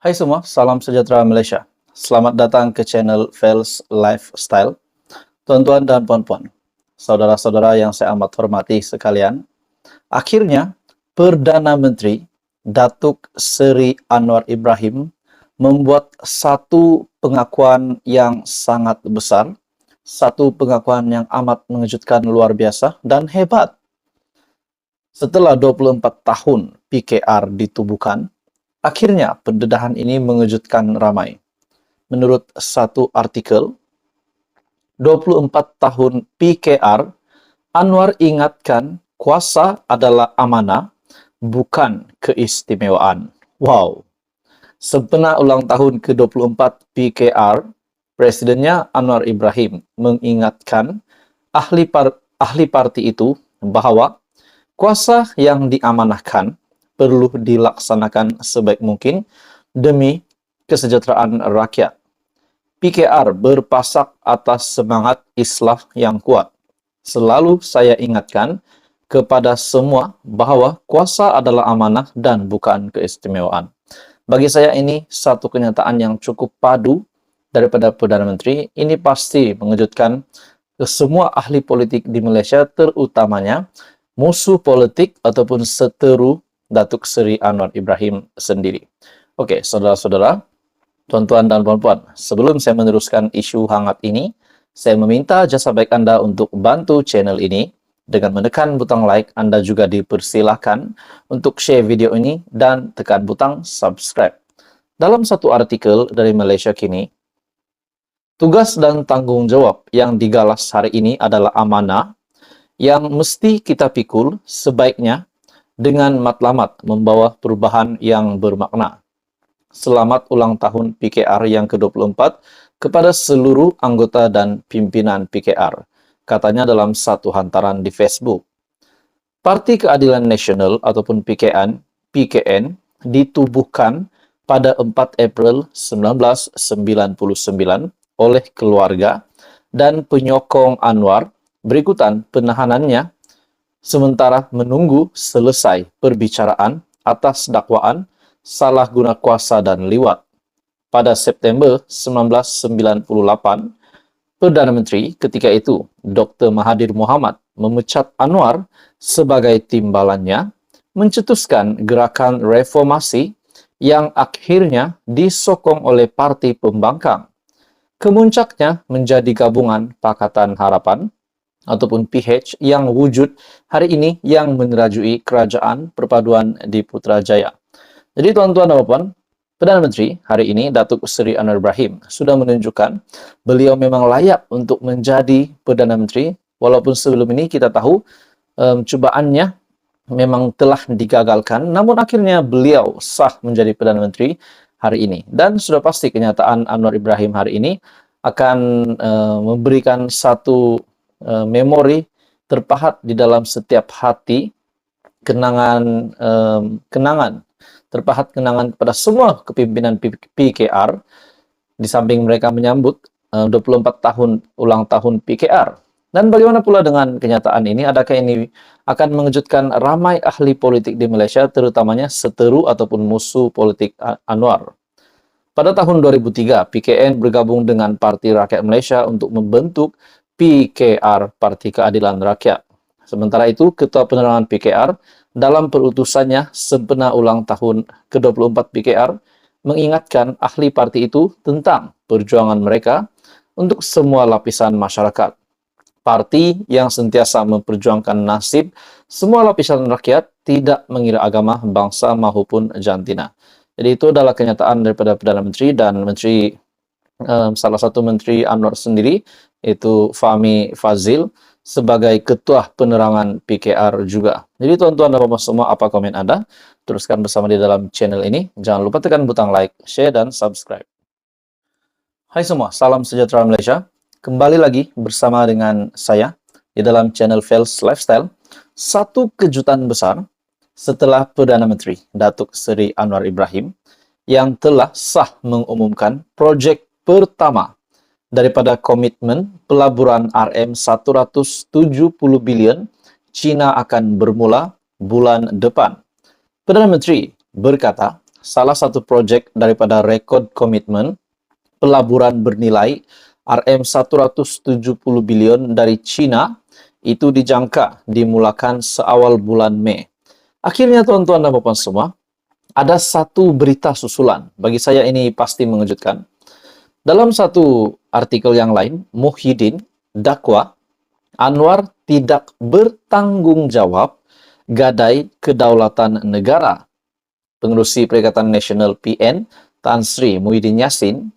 Hai semua, salam sejahtera Malaysia. Selamat datang ke channel Fels Lifestyle. Tuan-tuan dan puan-puan, saudara-saudara yang saya amat hormati sekalian, akhirnya Perdana Menteri Datuk Seri Anwar Ibrahim membuat satu pengakuan yang sangat besar, satu pengakuan yang amat mengejutkan luar biasa dan hebat. Setelah 24 tahun PKR ditubuhkan, akhirnya pendedahan ini mengejutkan ramai. Menurut satu artikel, 24 tahun PKR, Anwar ingatkan kuasa adalah amanah, bukan keistimewaan. Wow. Sempena ulang tahun ke-24 PKR, Presidennya Anwar Ibrahim mengingatkan ahli parti itu bahwa kuasa yang diamanahkan perlu dilaksanakan sebaik mungkin demi kesejahteraan rakyat. PKR berpasak atas semangat islah yang kuat. Selalu saya ingatkan kepada semua bahwa kuasa adalah amanah dan bukan keistimewaan. Bagi saya ini satu kenyataan yang cukup padu daripada Perdana Menteri. Ini pasti mengejutkan semua ahli politik di Malaysia, terutamanya musuh politik ataupun seteru Datuk Seri Anwar Ibrahim sendiri. Oke, saudara-saudara, tuan-tuan dan puan-puan, sebelum saya meneruskan isu hangat ini, saya meminta jasa baik Anda untuk bantu channel ini dengan menekan butang like. Anda juga dipersilahkan untuk share video ini dan tekan butang subscribe. Dalam satu artikel dari Malaysia Kini, tugas dan tanggung jawab yang digalas hari ini adalah amanah yang mesti kita pikul sebaiknya dengan matlamat membawa perubahan yang bermakna. Selamat ulang tahun PKR yang ke-24 kepada seluruh anggota dan pimpinan PKR, katanya dalam satu hantaran di Facebook. Parti Keadilan Nasional ataupun PKN ditubuhkan pada 4 April 1999 oleh keluarga dan penyokong Anwar berikutan penahanannya sementara menunggu selesai perbicaraan atas dakwaan salah guna kuasa dan liwat. Pada September 1998, Perdana Menteri ketika itu, Dr. Mahathir Mohamad, memecat Anwar sebagai timbalannya, mencetuskan gerakan reformasi yang akhirnya disokong oleh Parti Pembangkang. Kemuncaknya menjadi gabungan Pakatan Harapan ataupun PH yang wujud hari ini yang menerajui kerajaan perpaduan di Putrajaya. Jadi tuan-tuan dan puan, Perdana Menteri hari ini Datuk Seri Anwar Ibrahim sudah menunjukkan beliau memang layak untuk menjadi Perdana Menteri, walaupun sebelum ini kita tahu cobaannya memang telah digagalkan, namun akhirnya beliau sah menjadi Perdana Menteri hari ini. Dan sudah pasti kenyataan Anwar Ibrahim hari ini akan memberikan satu memori terpahat di dalam setiap hati, kenangan terpahat kenangan kepada semua kepimpinan PKR, di samping mereka menyambut 24 tahun ulang tahun PKR. Dan bagaimana pula dengan kenyataan ini? Adakah ini akan mengejutkan ramai ahli politik di Malaysia, terutamanya seteru ataupun musuh politik Anwar? Pada tahun 2003, PKN bergabung dengan Parti Rakyat Malaysia untuk membentuk PKR, Parti Keadilan Rakyat. Sementara itu, Ketua Penerangan PKR dalam perutusannya sempena ulang tahun ke-24 PKR mengingatkan ahli parti itu tentang perjuangan mereka untuk semua lapisan masyarakat. Parti yang sentiasa memperjuangkan nasib semua lapisan rakyat, tidak mengira agama, bangsa maupun jantina. Jadi itu adalah kenyataan daripada Perdana Menteri dan salah satu Menteri Anwar sendiri, yaitu Fahmi Fadzil, sebagai Ketua Penerangan PKR juga. Jadi tuan-tuan dan puan semua, apa komen Anda? Teruskan bersama di dalam channel ini. Jangan lupa tekan butang like, share, dan subscribe. Hai semua, salam sejahtera Malaysia. Kembali lagi bersama dengan saya di dalam channel Fels Lifestyle. Satu kejutan besar setelah Perdana Menteri Datuk Seri Anwar Ibrahim yang telah sah mengumumkan projek pertama daripada komitmen pelaburan RM170 bilion China akan bermula bulan depan. Perdana Menteri berkata, salah satu proyek daripada rekod komitmen pelaburan bernilai Rm170 bilion dari China itu dijangka dimulakan seawal bulan Mei. Akhirnya tuan-tuan dan puan semua, ada satu berita susulan. Bagi saya ini pasti mengejutkan. Dalam satu artikel yang lain, Muhyiddin dakwa Anwar tidak bertanggung jawab gadai kedaulatan negara. Pengerusi Perikatan Nasional PN, Tan Sri Muhyiddin Yassin,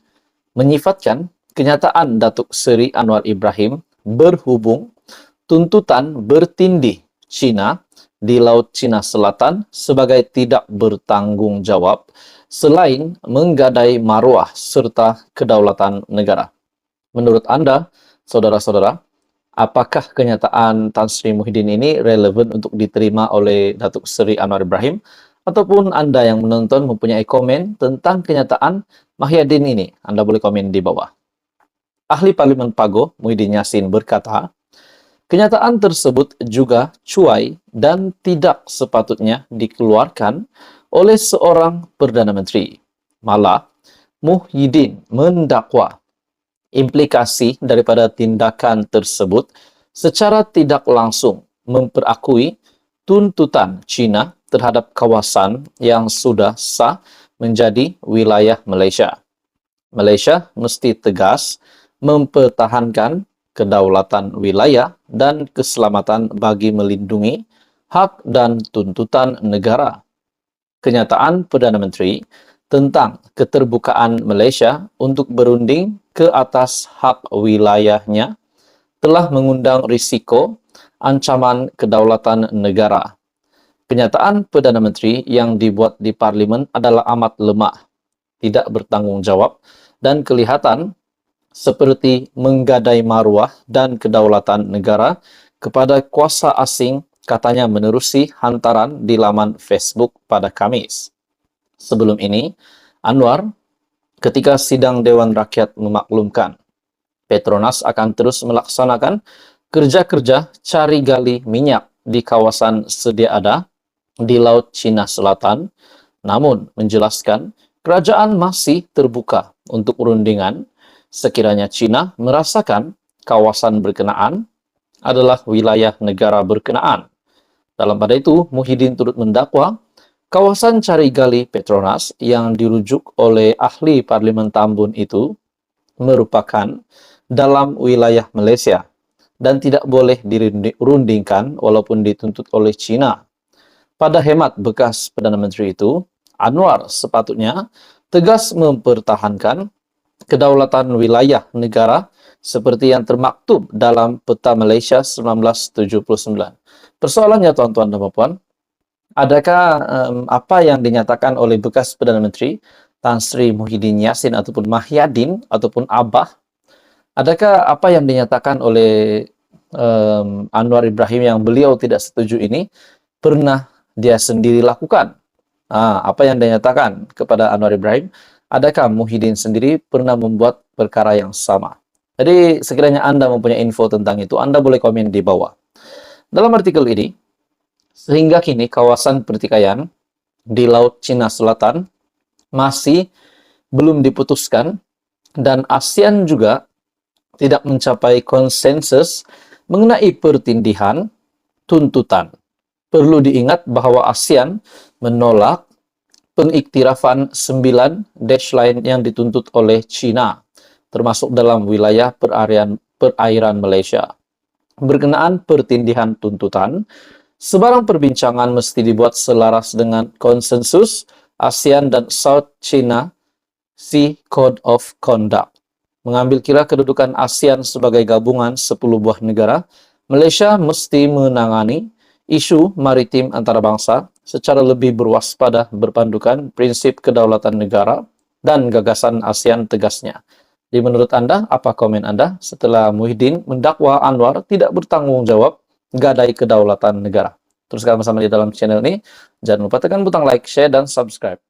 menyifatkan kenyataan Datuk Seri Anwar Ibrahim berhubung tuntutan bertindih China di Laut Cina Selatan sebagai tidak bertanggung jawab selain menggadai maruah serta kedaulatan negara. Menurut Anda, saudara-saudara, apakah kenyataan Tan Sri Muhyiddin ini relevan untuk diterima oleh Datuk Seri Anwar Ibrahim? Ataupun Anda yang menonton mempunyai komen tentang kenyataan Muhyiddin ini? Anda boleh komen di bawah. Ahli Parlimen Pago, Muhyiddin Yassin berkata, kenyataan tersebut juga cuai dan tidak sepatutnya dikeluarkan oleh seorang Perdana Menteri. Malah, Muhyiddin mendakwa implikasi daripada tindakan tersebut secara tidak langsung memperakui tuntutan China terhadap kawasan yang sudah sah menjadi wilayah Malaysia. Malaysia mesti tegas mempertahankan kedaulatan wilayah dan keselamatan bagi melindungi hak dan tuntutan negara. Kenyataan Perdana Menteri tentang keterbukaan Malaysia untuk berunding ke atas hak wilayahnya telah mengundang risiko ancaman kedaulatan negara. Kenyataan Perdana Menteri yang dibuat di Parlimen adalah amat lemah, tidak bertanggung jawab, dan kelihatan seperti menggadai maruah dan kedaulatan negara kepada kuasa asing, katanya menerusi hantaran di laman Facebook pada Kamis. Sebelum ini, Anwar ketika sidang Dewan Rakyat memaklumkan Petronas akan terus melaksanakan kerja-kerja cari gali minyak di kawasan sedia ada di Laut Cina Selatan, namun menjelaskan kerajaan masih terbuka untuk perundingan sekiranya China merasakan kawasan berkenaan adalah wilayah negara berkenaan. Dalam pada itu, Muhyiddin turut mendakwa kawasan cari gali Petronas yang dirujuk oleh ahli Parlimen Tambun itu merupakan dalam wilayah Malaysia dan tidak boleh dirundingkan walaupun dituntut oleh China. Pada hemat bekas Perdana Menteri itu, Anwar sepatutnya tegas mempertahankan kedaulatan wilayah negara seperti yang termaktub dalam Peta Malaysia 1979. Persoalannya tuan-tuan dan puan, adakah apa yang dinyatakan oleh bekas Perdana Menteri Tan Sri Muhyiddin Yassin ataupun Muhyiddin ataupun Abah, adakah apa yang dinyatakan oleh Anwar Ibrahim yang beliau tidak setuju ini pernah dia sendiri lakukan? Apa yang dinyatakan kepada Anwar Ibrahim, adakah Muhyiddin sendiri pernah membuat perkara yang sama? Jadi sekiranya Anda mempunyai info tentang itu, Anda boleh komen di bawah. Dalam artikel ini, sehingga kini kawasan pertikaian di Laut Cina Selatan masih belum diputuskan dan ASEAN juga tidak mencapai konsensus mengenai pertindihan tuntutan. Perlu diingat bahwa ASEAN menolak pengiktirafan 9 dashline yang dituntut oleh China, termasuk dalam wilayah perairan Malaysia. Berkenaan pertindihan tuntutan, sebarang perbincangan mesti dibuat selaras dengan konsensus ASEAN dan South China Sea Code of Conduct. Mengambil kira kedudukan ASEAN sebagai gabungan 10 buah negara, Malaysia mesti menangani isu maritim antarabangsa secara lebih berwaspada berpandukan prinsip kedaulatan negara dan gagasan ASEAN tegasnya. Jadi menurut Anda, apa komen Anda setelah Muhyiddin mendakwa Anwar tidak bertanggung jawab gadai kedaulatan negara? Teruskan bersama di dalam channel ini. Jangan lupa tekan butang like, share, dan subscribe.